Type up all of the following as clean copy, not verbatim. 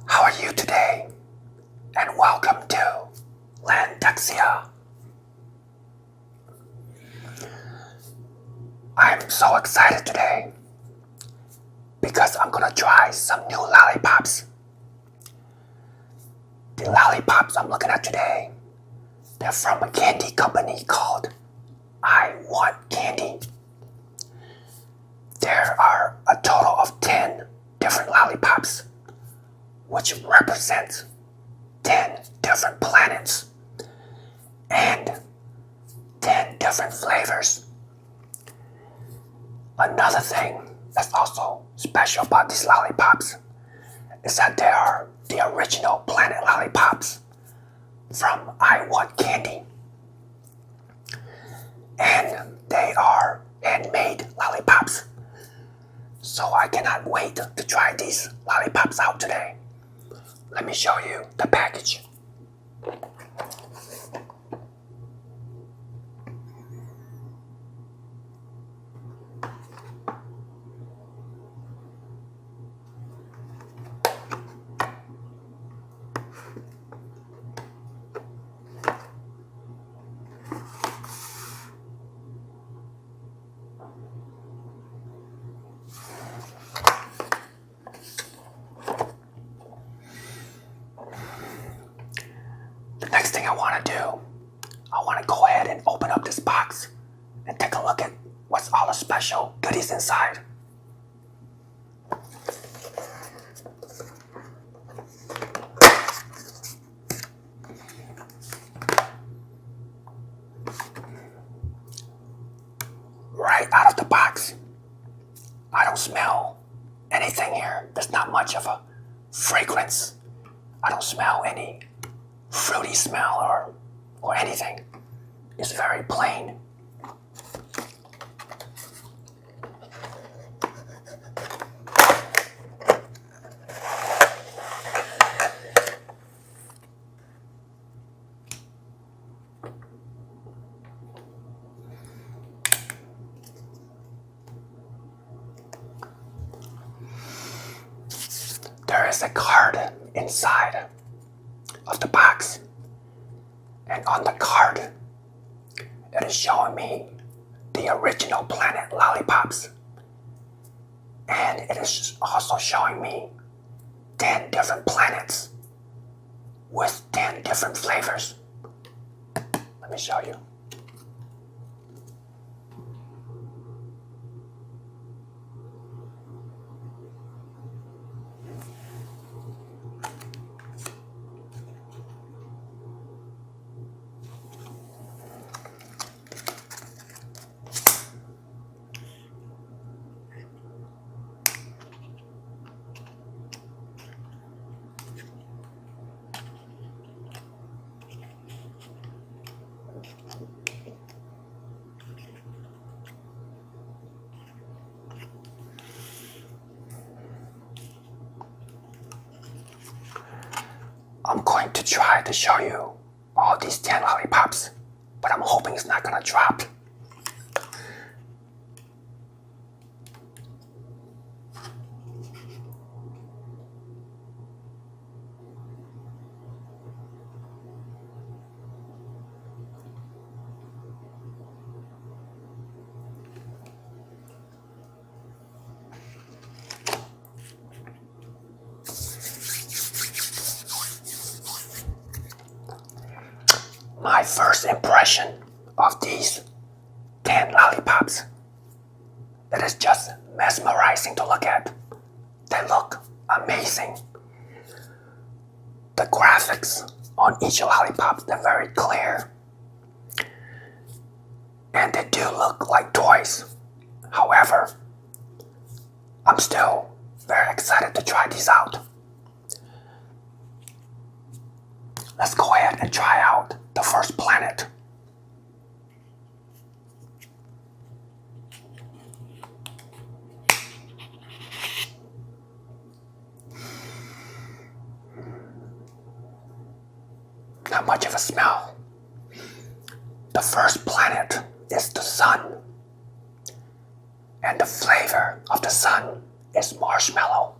How are you today? And welcome to Landexia. I'm so excited today because I'm gonna try some new lollipops. The lollipops I'm looking at today, they're from a candy company called I Want Candy. There are a total of 10 different lollipops, which represents 10 different planets and 10 different flavors. Another thing that's also special about these lollipops is that they are the original planet lollipops from I Want Candy. And they are handmade lollipops. So I cannot wait to try these lollipops out today. Let me show you the package. The next thing I want to do, I want to go ahead and open up this box and take a look at what's all the special goodies inside. Right out of the box, I don't smell anything here. There's not much of a fragrance. I don't smell any fruity smell or anything. It's very plain. There is a card inside of the box, and on the card it is showing me the original planet lollipops, and it is also showing me 10 different planets with 10 different flavors. Let me show you. I'm going to try to show you all these 10 lollipops, but I'm hoping it's not gonna drop. My first impression of these 10 lollipops, it is just mesmerizing to look at. They look amazing. The graphics on each lollipop, they're very clear. And they do look like toys. However, I'm still very excited to try these out. Let's go ahead and try out the first planet. Not much of a smell. The first planet is the sun. And the flavor of the sun is marshmallow.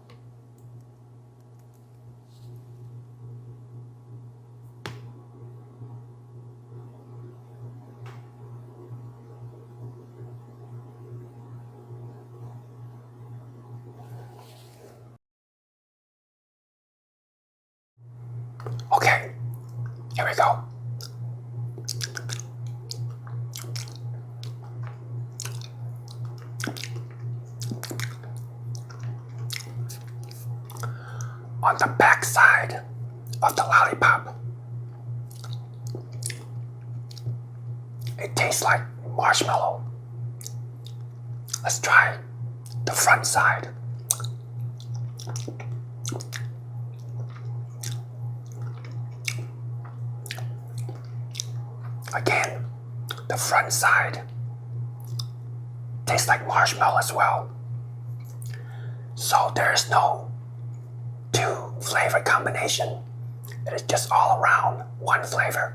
Okay, here we go. On the back side of the lollipop, it tastes like marshmallow. Let's try the front side. Again, the front side tastes like marshmallow as well. So there's no two flavor combination. It is just all around one flavor.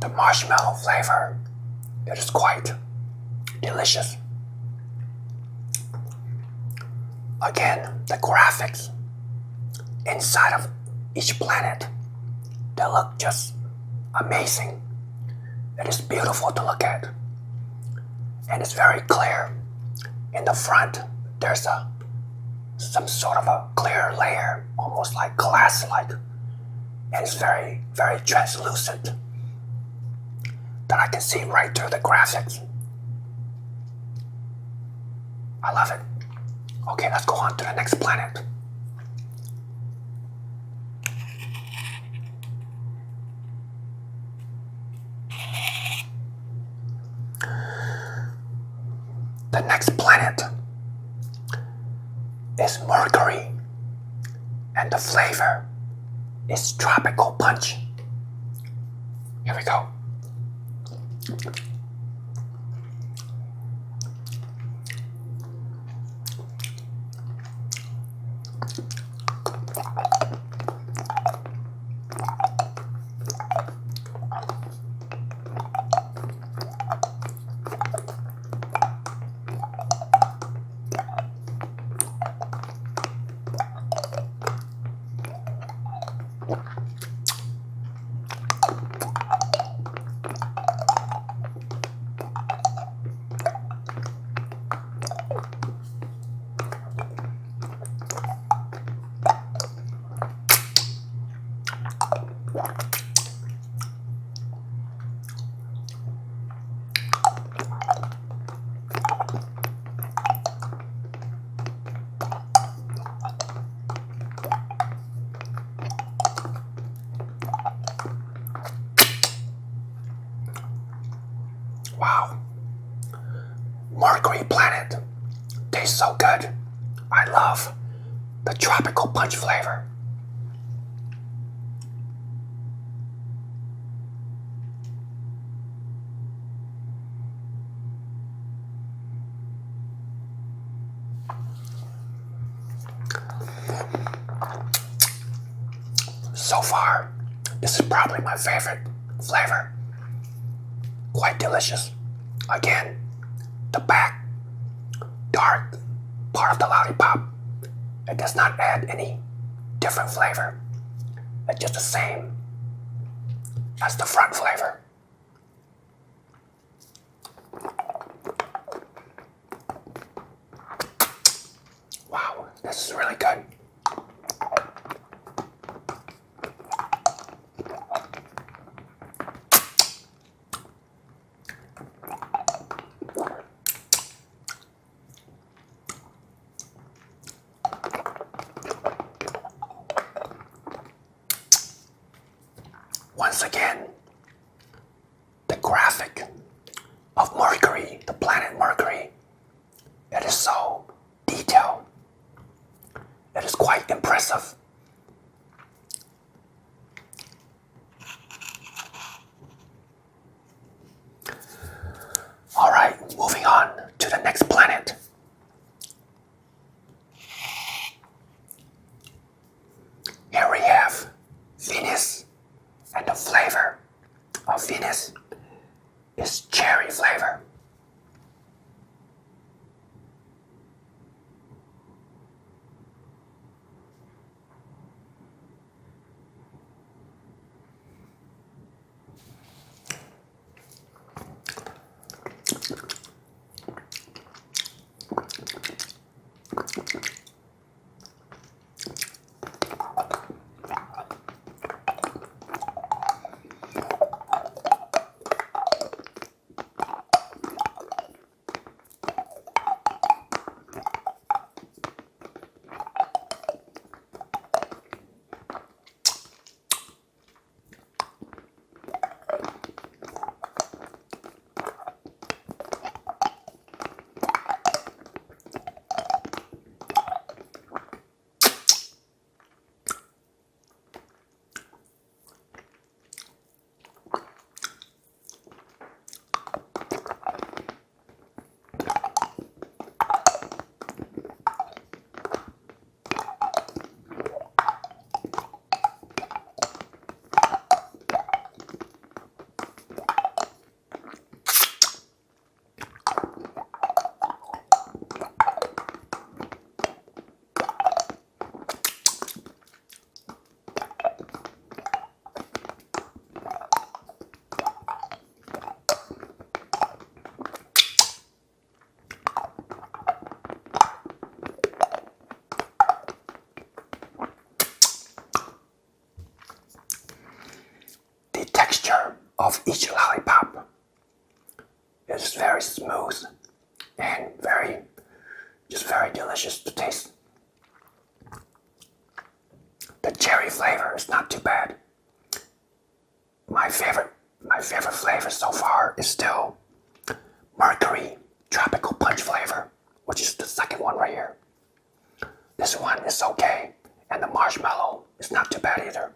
The marshmallow flavor, it is quite delicious. Again, the graphics inside of each planet, they look just amazing. It is beautiful to look at, and it's very clear. In the front, there's some sort of a clear layer, almost like glass-like, and it's very, very translucent, that I can see right through the graphics. I love it. Okay, let's go on to the next planet. The next planet is Mercury, and the flavor is tropical punch. Here we go. Wow. Mercury planet tastes so good. I love the tropical punch flavor. So far, this is probably my favorite flavor. Quite delicious. Again, the back dark part of the lollipop, it does not add any different flavor. It's just the same as the front flavor. Wow, this is really good. Once again, the graphic of Mercury, the planet Mercury, it is so detailed. It is quite impressive. All right, moving on to the next planet. Here we have Venus. And the flavor of Venus is cherry flavor. Of each lollipop is very smooth and very delicious to taste. The cherry flavor is not too bad. My favorite flavor so far is still Mercury tropical punch flavor, which is the second one right here. This one is okay, and the marshmallow is not too bad either.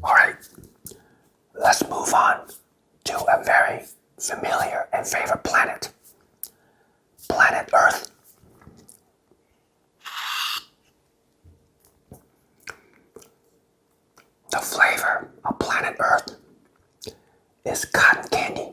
Alright, let's move on to a very familiar and favorite planet. Planet Earth. The flavor of planet Earth is cotton candy.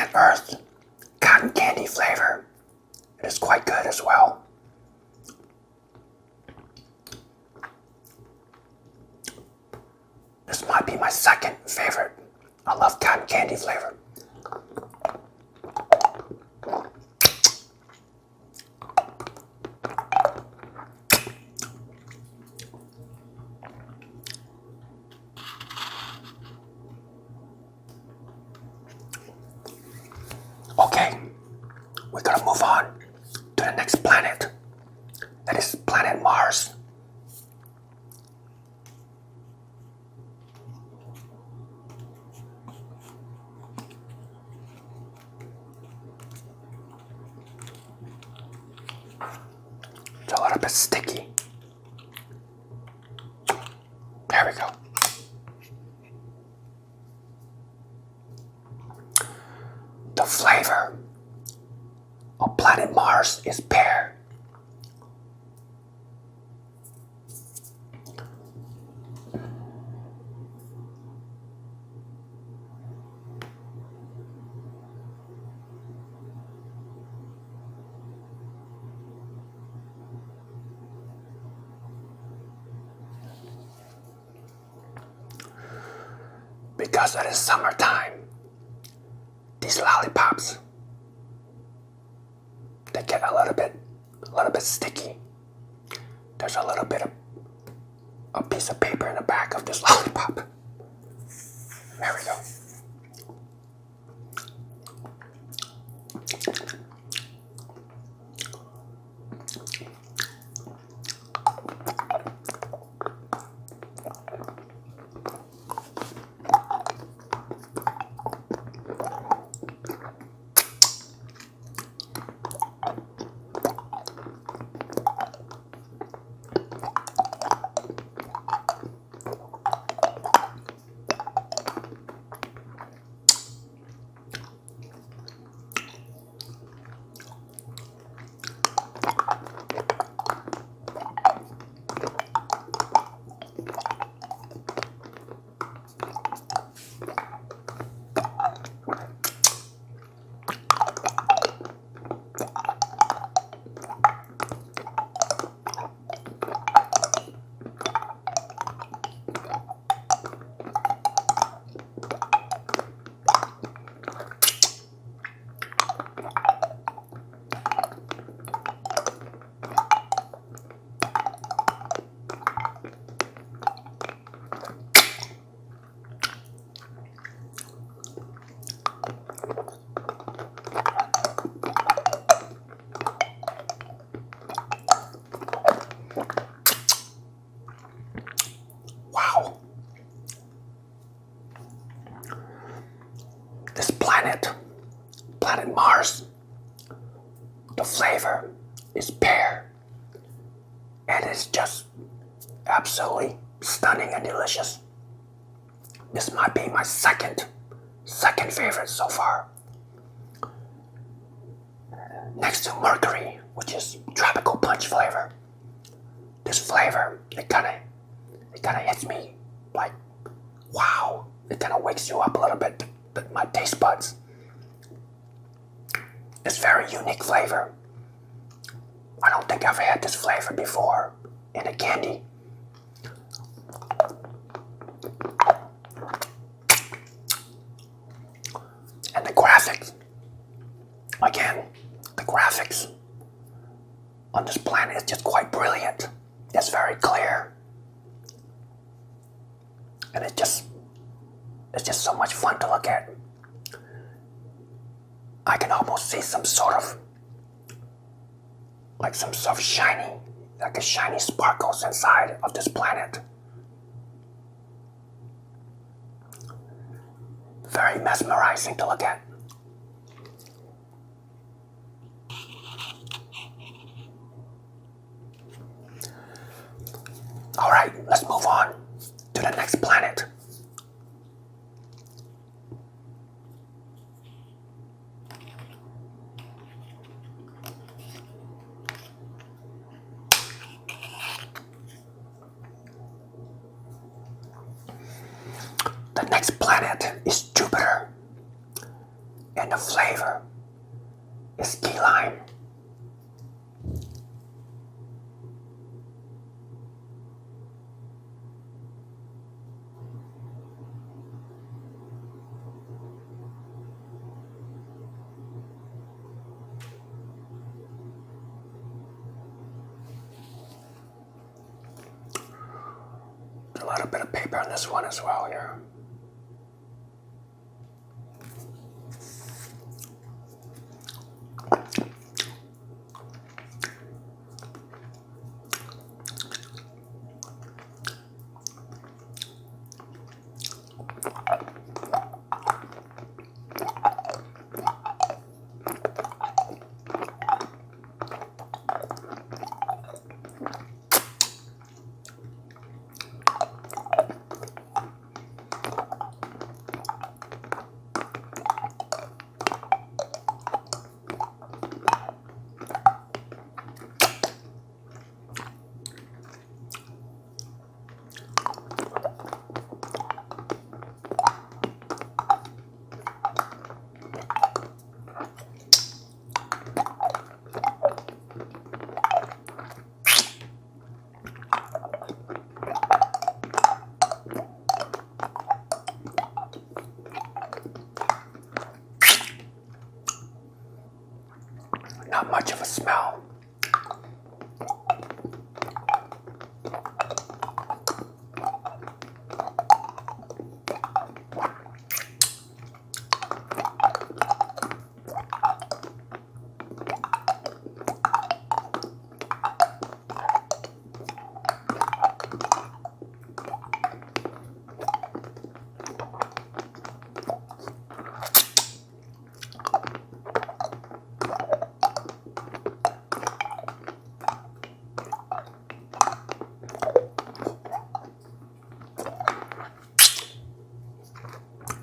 planet Earth cotton candy flavor. It is quite good as well. This might be my second favorite. I love cotton candy flavor. Okay, we're gonna move on to the next planet. That is planet Mars. It's a little bit sticky. There we go. The flavor of planet Mars is pear. Because it is summertime, these lollipops, they get a little bit sticky. There's a little bit of a piece of paper in the back of this lollipop. There we go. Planet Mars, the flavor is pear, and it's just absolutely stunning and delicious. This might be my second favorite so far. Next to Mercury, which is tropical punch flavor. This flavor, it kind of hits me like, wow. It kind of wakes you up a little bit, my taste buds. It's very unique flavor. I don't think I've had this flavor before in a candy. And the graphics, again, the graphics on this planet is just quite brilliant. It's very clear. And it's just so much fun to look at. I can almost see some sort of shiny, like a shiny sparkles inside of this planet. Very mesmerizing to look at. All right, let's move on to the next planet. The next planet is Jupiter, and the flavor is key lime. A little bit of paper on this one as well here. Not much of a smell.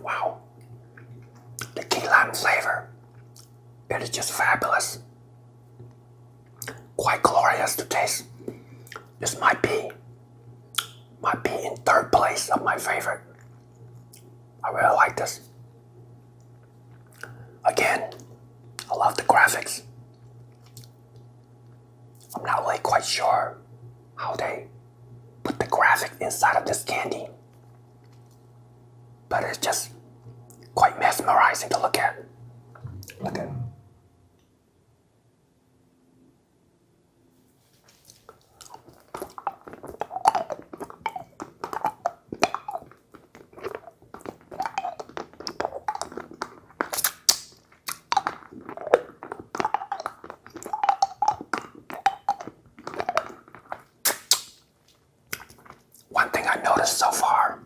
Wow, the key lime flavor, it is just fabulous. Quite glorious to taste. This might be in third place of my favorite. I really like this. Again, I love the graphics. I'm not really quite sure how they put the graphic inside of this candy, but it's just quite mesmerizing to look at. Look at. One thing I noticed so far,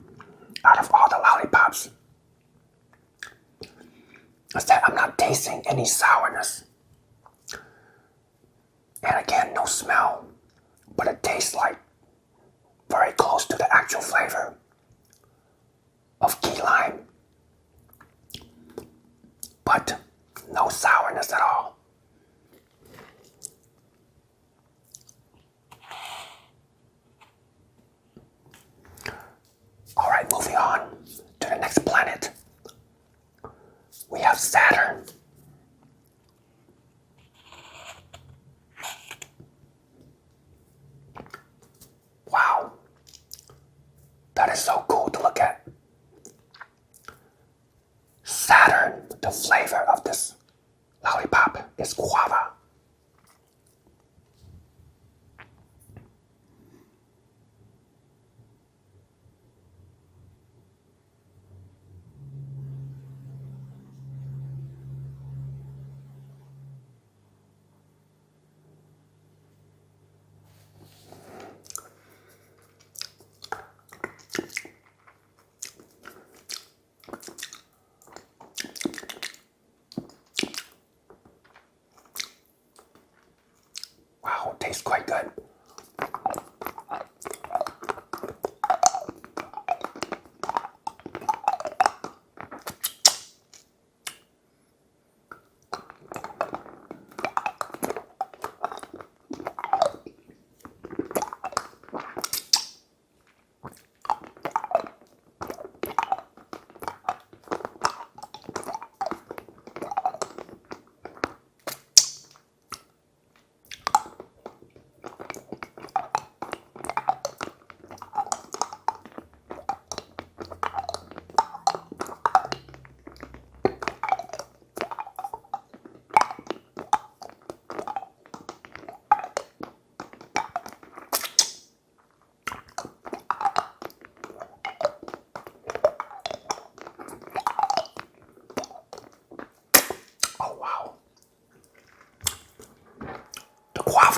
out of all the lollipops, is that I'm not tasting any sourness. And again, no smell, but it tastes like very close to the actual flavor of key lime, but no sourness at all. Alright, moving on to the next planet. We have Saturn. Wow, that is so cool to look at. Saturn, the flavor of this lollipop is guava. Wow, it tastes quite good.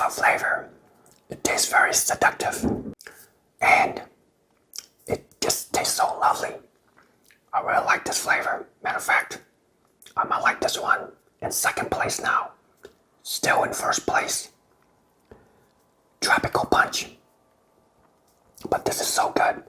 guava flavor. It tastes very seductive. And it just tastes so lovely. I really like this flavor. Matter of fact, I might like this one in second place now. Still in first place. Tropical punch. But this is so good.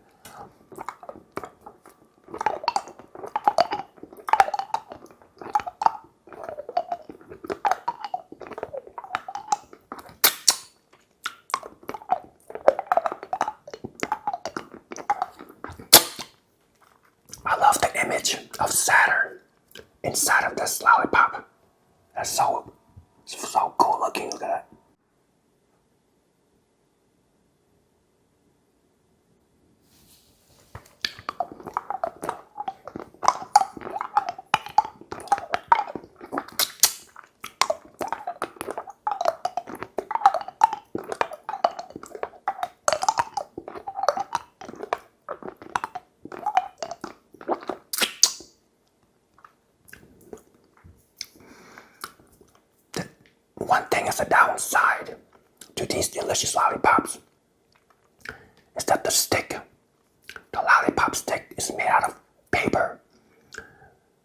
I love the image of Saturn inside of this lollipop. That's so cool looking. Look at that. One thing is a downside to these delicious lollipops is that the stick, the lollipop stick, is made out of paper.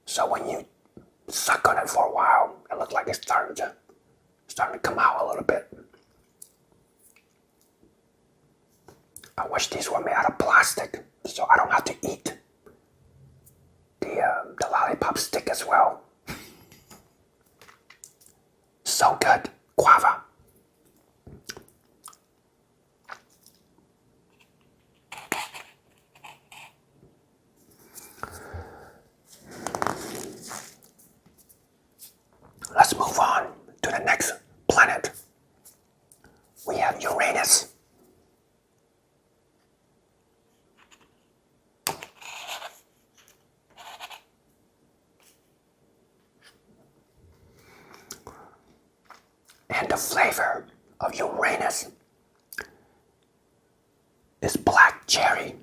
So when you suck on it for a while, it looks like it's starting to come out a little bit. I wish these were made out of plastic, so I don't have to eat the lollipop stick as well. So good. Guava. Let's move on to the next planet. We have Uranus. And the flavor of Uranus is black cherry.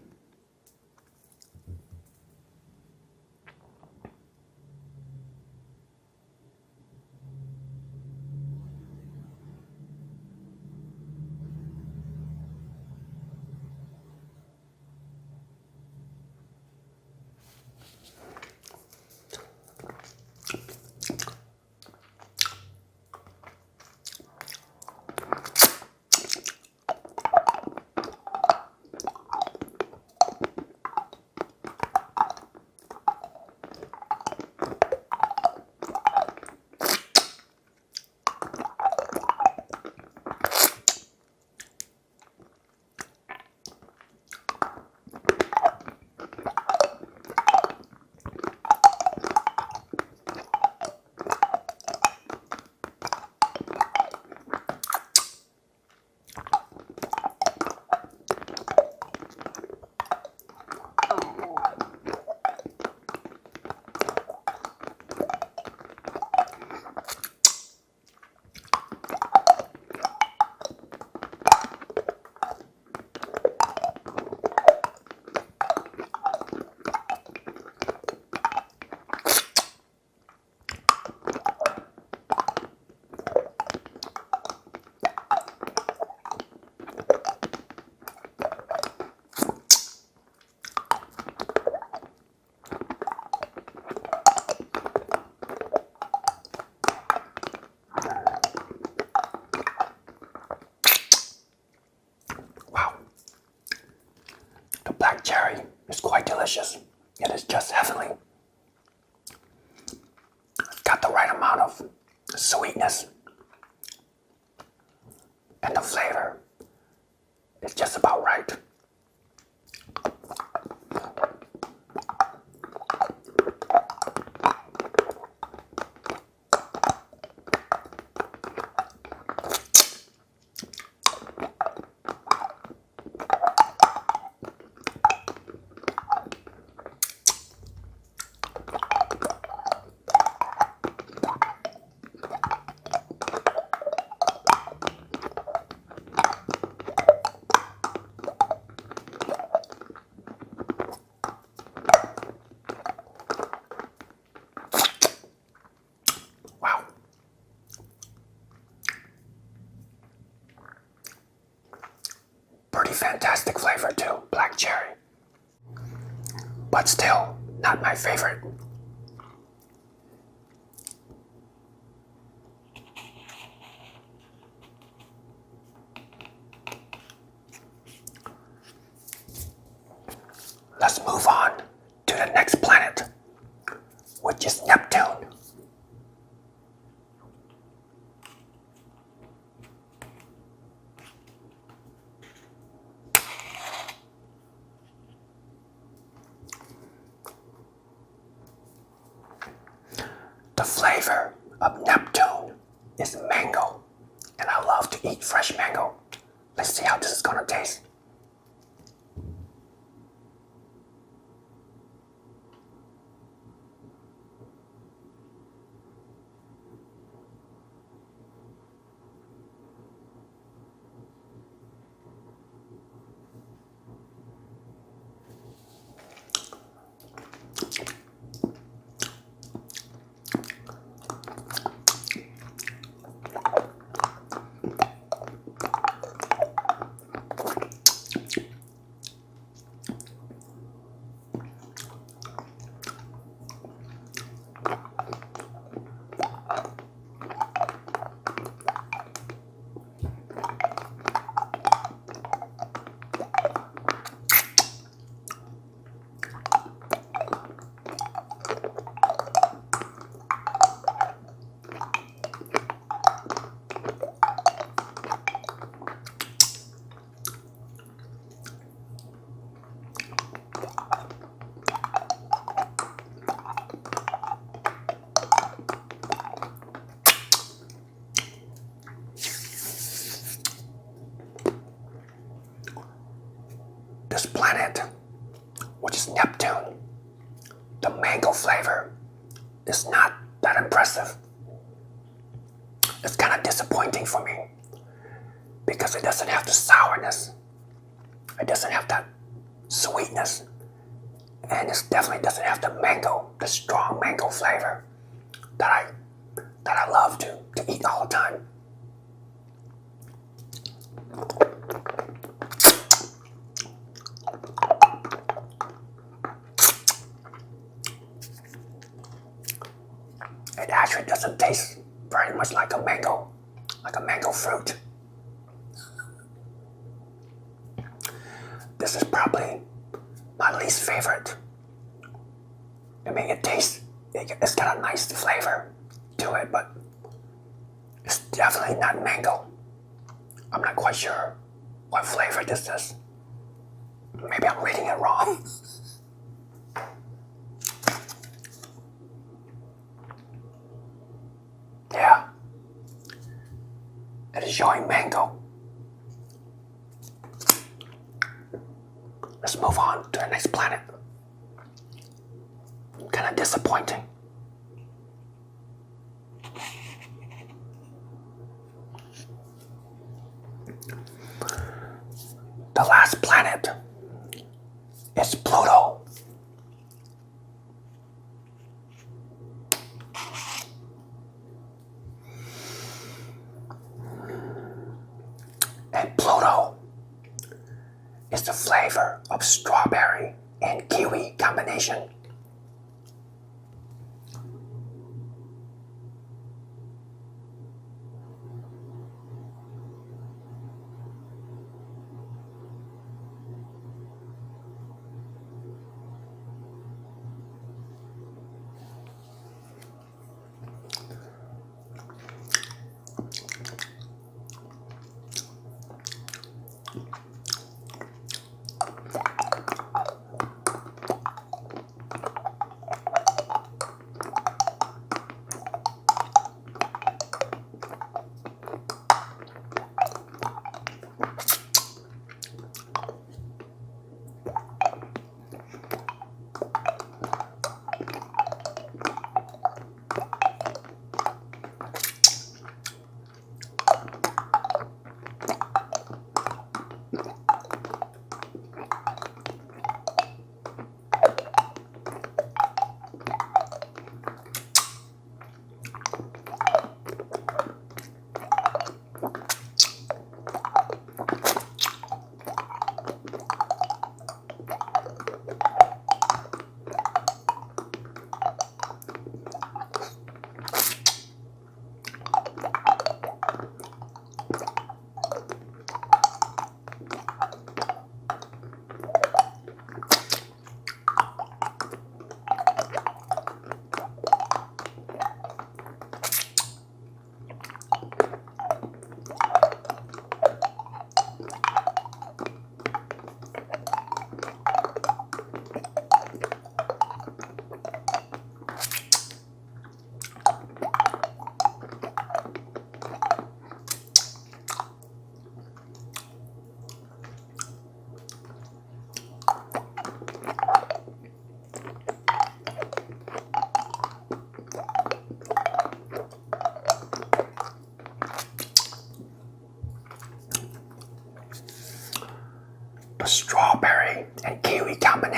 Black cherry is quite delicious. It is just heavenly. It's got the right amount of sweetness. And the flavor is just about right. fantastic flavor too, black cherry. But still, not my favorite. Let's move on to the next planet, which is Neptune. The flavor of Neptune is mango, and I love to eat fresh mango. Let's see how this is gonna taste. This planet, which is Neptune, the mango flavor is not that impressive. It's kind of disappointing for me because it doesn't have the sourness, it doesn't have that sweetness, and it definitely doesn't have the mango, the strong mango flavor that I love to eat all the time. It actually doesn't taste very much like a mango fruit. This is probably my least favorite. I mean, it's got a nice flavor to it, but it's definitely not mango. I'm not quite sure what flavor this is. Maybe I'm reading it wrong. Yeah, it is showing mango. Let's move on to the next planet. Kind of disappointing. The last planet is Pluto. And Pluto is the flavor of strawberry and kiwi combination.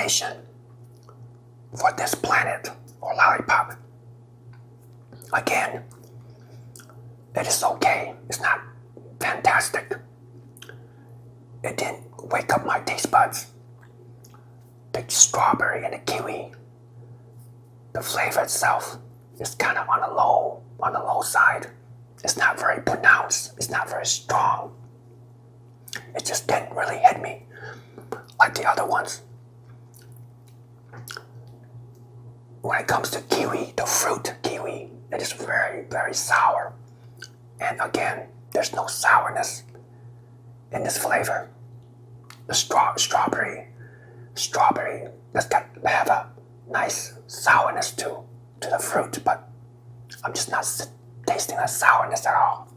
combination for this planet or lollipop. Again, it is okay. It's not fantastic. It didn't wake up my taste buds. The strawberry and the kiwi, the flavor itself is kind of on the low side. It's not very pronounced. It's not very strong. It just didn't really hit me like the other ones. When it comes to kiwi, the fruit kiwi, it is very, very sour. And again, there's no sourness in this flavor. The strawberry that's got have a nice sourness to the fruit, but I'm just not tasting that sourness at all.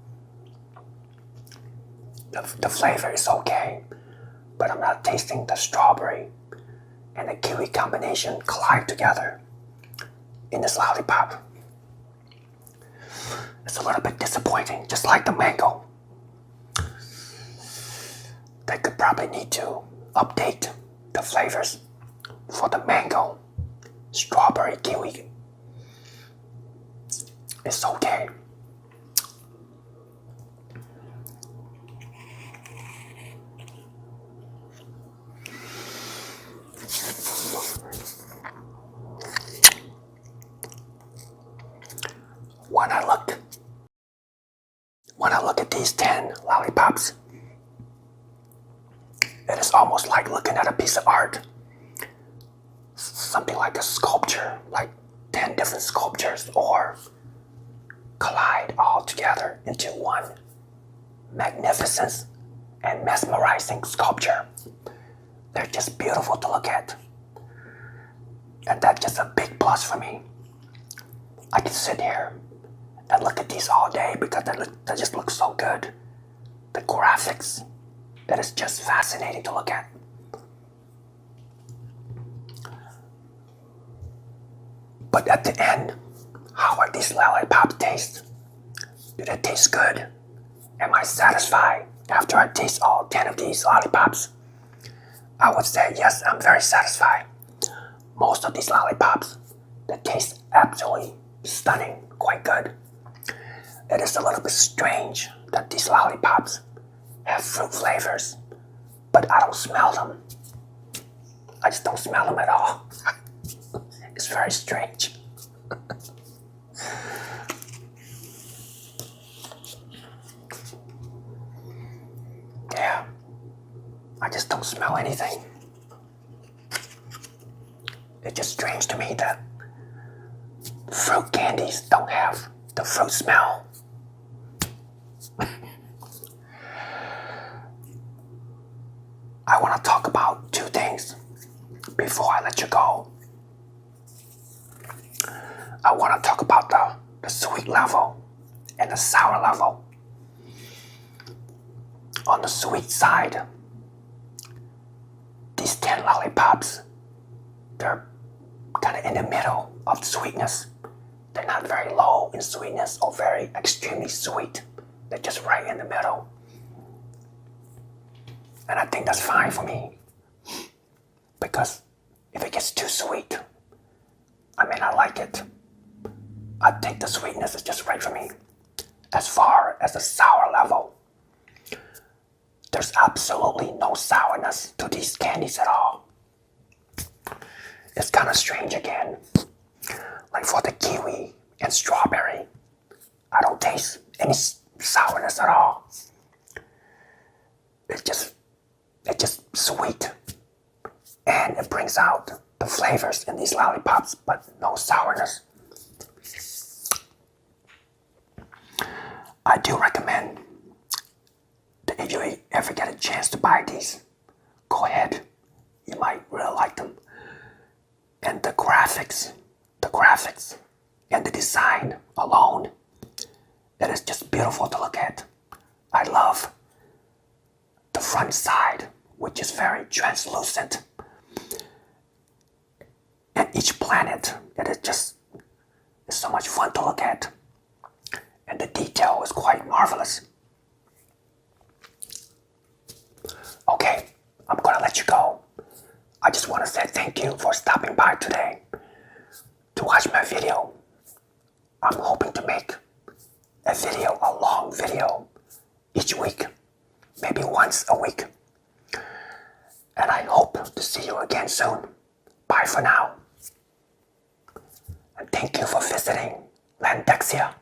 The flavor is okay, but I'm not tasting the strawberry and the kiwi combination collide together in this lollipop. It's a little bit disappointing, just like the mango. They could probably need to update the flavors for the mango, strawberry, kiwi. It's okay. When I look at these 10 lollipops, it is almost like looking at a piece of art. Something like a sculpture, like 10 different sculptures, or collide all together into one magnificent and mesmerizing sculpture. They're just beautiful to look at. And that's just a big plus for me. I can sit here and look at these all day because they just look so good. The graphics, that is just fascinating to look at. But at the end, how are these lollipops taste? Do they taste good? Am I satisfied after I taste all 10 of these lollipops? I would say yes, I'm very satisfied. Most of these lollipops, they taste absolutely stunning, quite good. It is a little bit strange that these lollipops have fruit flavors, but I don't smell them. I just don't smell them at all. It's very strange. Yeah, I just don't smell anything. It's just strange to me that fruit candies don't have the fruit smell. I want to talk about two things before I let you go. I want to talk about the sweet level and the sour level. On the sweet side, these 10 lollipops, they're kind of in the middle of sweetness. They're not very low in sweetness or very extremely sweet. They're just right in the middle. And I think that's fine for me. Because if it gets too sweet, I may not like it. I think the sweetness is just right for me. As far as the sour level, there's absolutely no sourness to these candies at all. It's kind of strange again. Like for the kiwi and strawberry, I don't taste any sourness at all. It's just sweet. And it brings out the flavors in these lollipops, but no sourness. I do recommend that if you ever get a chance to buy these, go ahead. You might really like them. And the graphics and the design alone, it is just beautiful to look at. I love the front side, which is very translucent. And each planet, it's so much fun to look at. And the detail is quite marvelous. Okay, I'm gonna let you go. I just just want to say thank you for stopping by today to watch my video. I'm hoping to make a long video each week, maybe once a week. And I hope to see you again soon. Bye for now. And thank you for visiting Landexia.